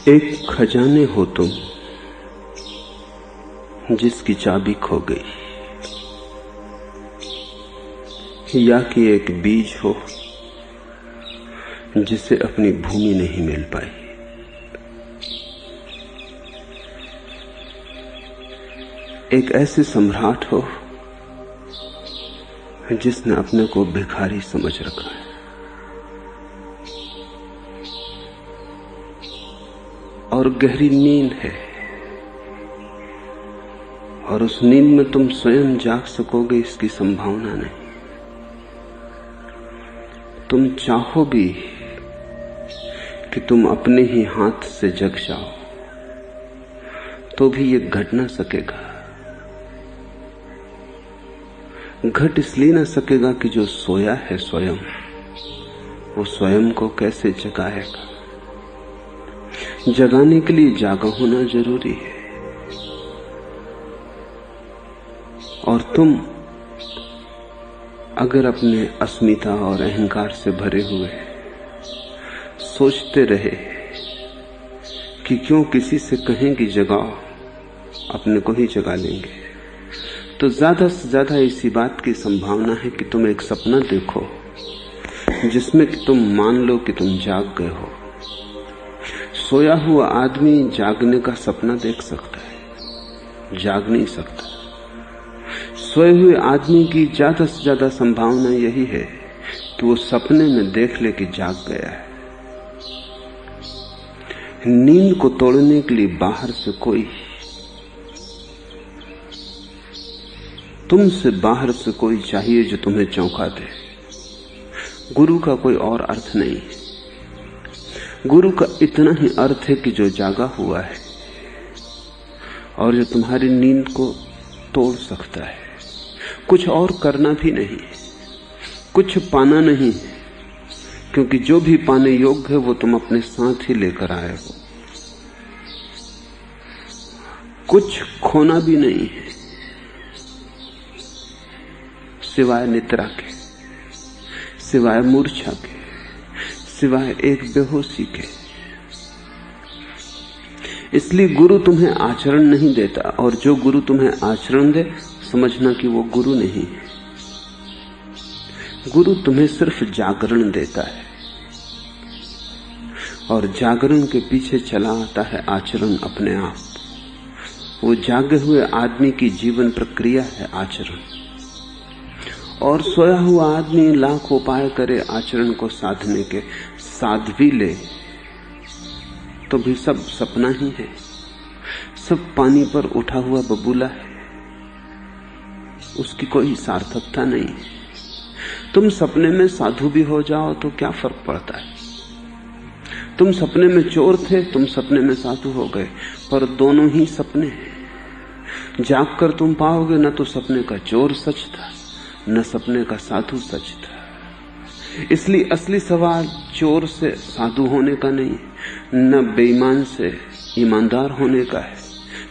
एक खजाने हो तुम जिसकी चाबी खो गई, या कि एक बीज हो जिसे अपनी भूमि नहीं मिल पाई। एक ऐसे सम्राट हो जिसने अपने को भिखारी समझ रखा है, और गहरी नींद है, और उस नींद में तुम स्वयं जाग सकोगे इसकी संभावना नहीं। तुम चाहो भी कि तुम अपने ही हाथ से जग जाओ तो भी ये घट ना सकेगा। घट इसलिए ना सकेगा कि जो सोया है स्वयं, वो स्वयं को कैसे जगाएगा। जगाने के लिए जागा होना जरूरी है, और तुम अगर अपने अस्मिता और अहंकार से भरे हुए सोचते रहे कि क्यों किसी से कहें कि जगाओ, अपने को ही जगा लेंगे, तो ज्यादा से ज्यादा इसी बात की संभावना है कि तुम एक सपना देखो जिसमें कि तुम मान लो कि तुम जाग गए हो। सोया हुआ आदमी जागने का सपना देख सकता है, जाग नहीं सकता। सोए हुए आदमी की ज्यादा से ज्यादा संभावना यही है कि वो सपने में देख ले कि जाग गया है। नींद को तोड़ने के लिए बाहर से कोई, तुमसे बाहर से कोई चाहिए जो तुम्हें चौंका दे। गुरु का कोई और अर्थ नहीं है। गुरु का इतना ही अर्थ है कि जो जागा हुआ है और जो तुम्हारी नींद को तोड़ सकता है। कुछ और करना भी नहीं, कुछ पाना नहीं, क्योंकि जो भी पाने योग्य है वो तुम अपने साथ ही लेकर आए हो। कुछ खोना भी नहीं है सिवाय निद्रा के, सिवाय मूर्छा के, सिवाय एक बेहोशी के। इसलिए गुरु तुम्हें आचरण नहीं देता, और जो गुरु तुम्हें आचरण दे समझना कि वो गुरु नहीं है। गुरु तुम्हें सिर्फ जागरण देता है, और जागरण के पीछे चला आता है आचरण अपने आप। वो जागे हुए आदमी की जीवन प्रक्रिया है आचरण, और सोया हुआ आदमी लाख उपाय करे आचरण को साधने के, साध भी ले तो भी सब सपना ही है, सब पानी पर उठा हुआ बबूला है, उसकी कोई सार्थकता नहीं है। तुम सपने में साधु भी हो जाओ तो क्या फर्क पड़ता है। तुम सपने में चोर थे, तुम सपने में साधु हो गए, पर दोनों ही सपने हैं। जाग कर तुम पाओगे न तो सपने का चोर सच था, न सपने का साधु सच था। इसलिए असली सवाल चोर से साधु होने का नहीं, न बेईमान से ईमानदार होने का है,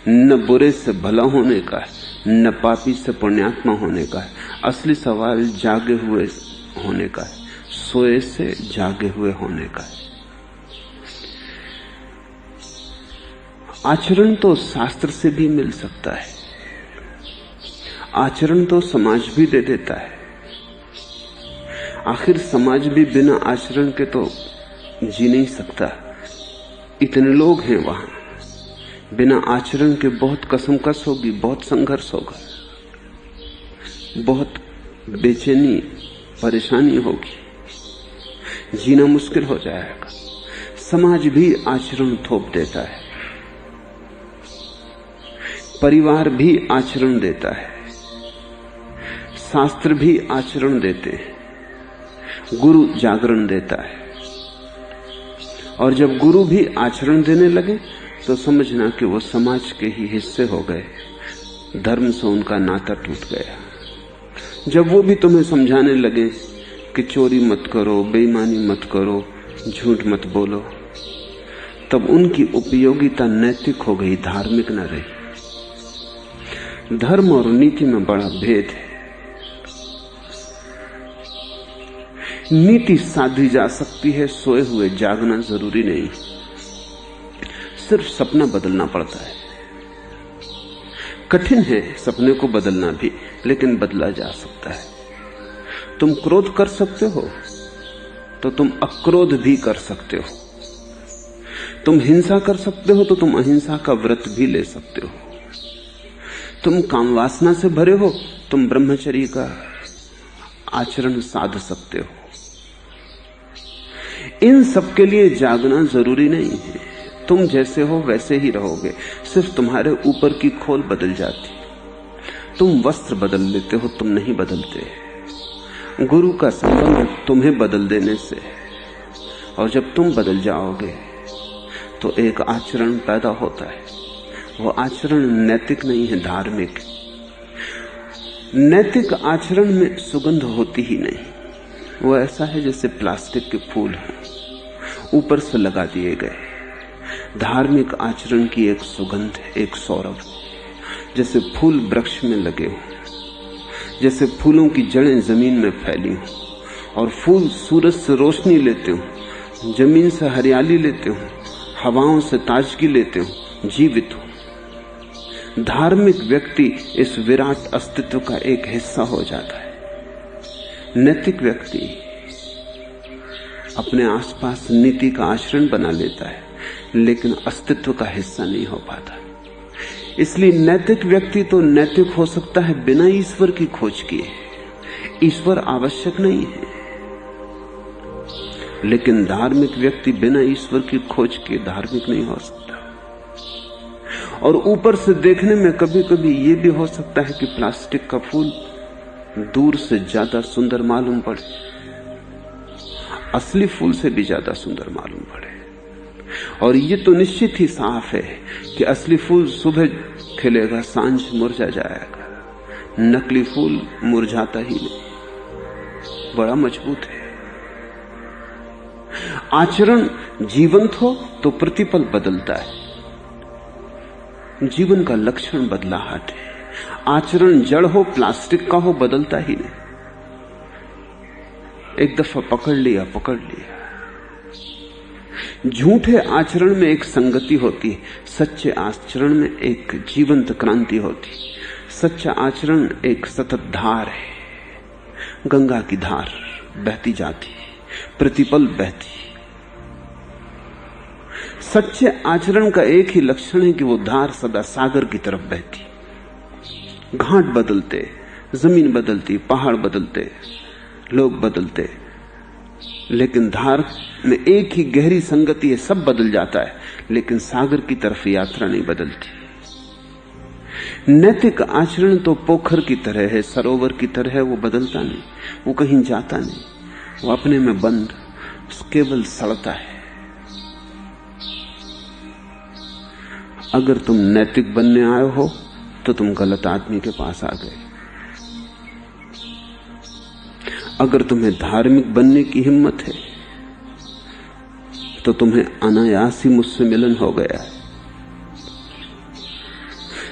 न बुरे से भला होने का है, न पापी से पुण्यात्मा होने का है। असली सवाल जागे हुए होने का है, सोए से जागे हुए होने का है। आचरण तो शास्त्र से भी मिल सकता है, आचरण तो समाज भी दे देता है। आखिर समाज भी बिना आचरण के तो जी नहीं सकता। इतने लोग हैं वहां, बिना आचरण के बहुत कसमकस होगी, बहुत संघर्ष होगा, बहुत बेचैनी परेशानी होगी, जीना मुश्किल हो जाएगा। समाज भी आचरण थोप देता है, परिवार भी आचरण देता है, शास्त्र भी आचरण देते हैं, गुरु जागरण देता है। और जब गुरु भी आचरण देने लगे तो समझना कि वो समाज के ही हिस्से हो गए, धर्म से उनका नाता टूट गया। जब वो भी तुम्हें समझाने लगे कि चोरी मत करो, बेईमानी मत करो, झूठ मत बोलो, तब उनकी उपयोगिता नैतिक हो गई, धार्मिक न रही। धर्म और नीति में बड़ा भेद है। नीति साधी जा सकती है, सोए हुए जागना जरूरी नहीं। सिर्फ सपना बदलना पड़ता है। कठिन है सपने को बदलना भी, लेकिन बदला जा सकता है। तुम क्रोध कर सकते हो तो तुम अक्रोध भी कर सकते हो। तुम हिंसा कर सकते हो तो तुम अहिंसा का व्रत भी ले सकते हो। तुम काम वासना से भरे हो, तुम ब्रह्मचर्य का आचरण साध सकते हो। इन सब के लिए जागना जरूरी नहीं है। तुम जैसे हो वैसे ही रहोगे, सिर्फ तुम्हारे ऊपर की खोल बदल जाती। तुम वस्त्र बदल लेते हो, तुम नहीं बदलते। गुरु का संबंध तुम्हें बदल देने से, और जब तुम बदल जाओगे तो एक आचरण पैदा होता है। वो आचरण नैतिक नहीं है, धार्मिक। नैतिक आचरण में सुगंध होती ही नहीं। वो ऐसा है जैसे प्लास्टिक के फूल हैं, ऊपर से लगा दिए गए। धार्मिक आचरण की एक सुगंध, एक सौरभ, जैसे फूल वृक्ष में लगे हो, जैसे फूलों की जड़ें जमीन में फैली हो और फूल सूरज से रोशनी लेते हो, जमीन से हरियाली लेते हो, हवाओं से ताजगी लेते हो, जीवित हो। धार्मिक व्यक्ति इस विराट अस्तित्व का एक हिस्सा हो जाता है। नैतिक व्यक्ति अपने आसपास नीति का आचरण बना लेता है, लेकिन अस्तित्व का हिस्सा नहीं हो पाता। इसलिए नैतिक व्यक्ति तो नैतिक हो सकता है बिना ईश्वर की खोज किए। ईश्वर आवश्यक नहीं है, लेकिन धार्मिक व्यक्ति बिना ईश्वर की खोज के धार्मिक नहीं हो सकता। और ऊपर से देखने में कभी कभी ये भी हो सकता है कि प्लास्टिक का फूल दूर से ज्यादा सुंदर मालूम पड़े, असली फूल से भी ज्यादा सुंदर मालूम पड़े। और ये तो निश्चित ही साफ है कि असली फूल सुबह खिलेगा, सांझ मुरझा जाएगा। नकली फूल मुरझाता ही नहीं, बड़ा मजबूत है। आचरण जीवंत हो तो प्रतिपल बदलता है। जीवन का लक्षण बदलाहट है। आचरण जड़ हो, प्लास्टिक का हो, बदलता ही नहीं। एक दफा पकड़ लिया। झूठे आचरण में एक संगति होती है, सच्चे आचरण में एक जीवंत क्रांति होती। सच्चा आचरण एक सतत धार है, गंगा की धार बहती जाती, प्रतिपल बहती। सच्चे आचरण का एक ही लक्षण है कि वो धार सदा सागर की तरफ बहती। घाट बदलते, जमीन बदलती, पहाड़ बदलते, लोग बदलते, लेकिन धार में एक ही गहरी संगति है। सब बदल जाता है, लेकिन सागर की तरफ यात्रा नहीं बदलती। नैतिक आचरण तो पोखर की तरह है, सरोवर की तरह है। वो बदलता नहीं, वो कहीं जाता नहीं, वो अपने में बंद केवल सड़ता है। अगर तुम नैतिक बनने आए हो तो तुम गलत आदमी के पास आ गए। अगर तुम्हें धार्मिक बनने की हिम्मत है तो तुम्हें अनायास ही मुझसे मिलन हो गया है।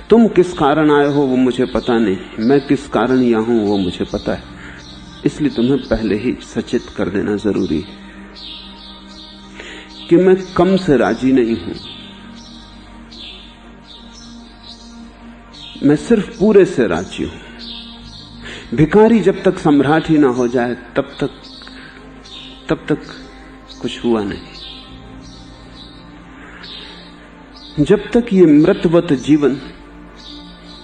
तुम किस कारण आए हो वो मुझे पता नहीं, मैं किस कारण यहां हूं वो मुझे पता है। इसलिए तुम्हें पहले ही सचेत कर देना जरूरी है कि मैं कम से राजी नहीं हूं, मैं सिर्फ पूरे से राजी हूं। भिखारी जब तक सम्राट ही ना हो जाए तब तक कुछ हुआ नहीं। जब तक ये मृतवत जीवन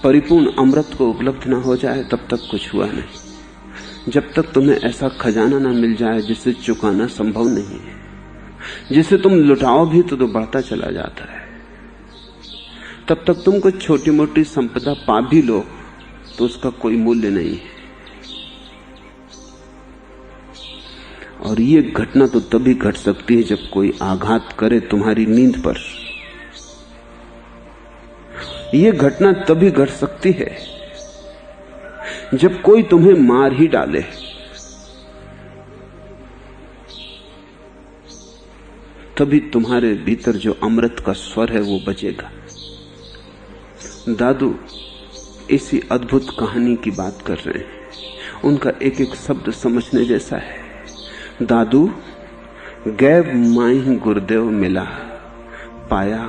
परिपूर्ण अमृत को उपलब्ध ना हो जाए तब तक कुछ हुआ नहीं। जब तक तुम्हें ऐसा खजाना ना मिल जाए जिसे चुकाना संभव नहीं है, जिसे तुम लुटाओ भी तो बढ़ता चला जाता है, तब तक तुम कुछ छोटी मोटी संपदा पा भी लो तो उसका कोई मूल्य नहीं है। और ये घटना तो तभी घट सकती है जब कोई आघात करे तुम्हारी नींद पर। ये घटना तभी घट सकती है जब कोई तुम्हें मार ही डाले। तभी तुम्हारे भीतर जो अमृत का स्वर है वो बजेगा। दादू इसी अद्भुत कहानी की बात कर रहे हैं। उनका एक एक शब्द समझने जैसा है। दादू गैब माही गुरुदेव मिला, पाया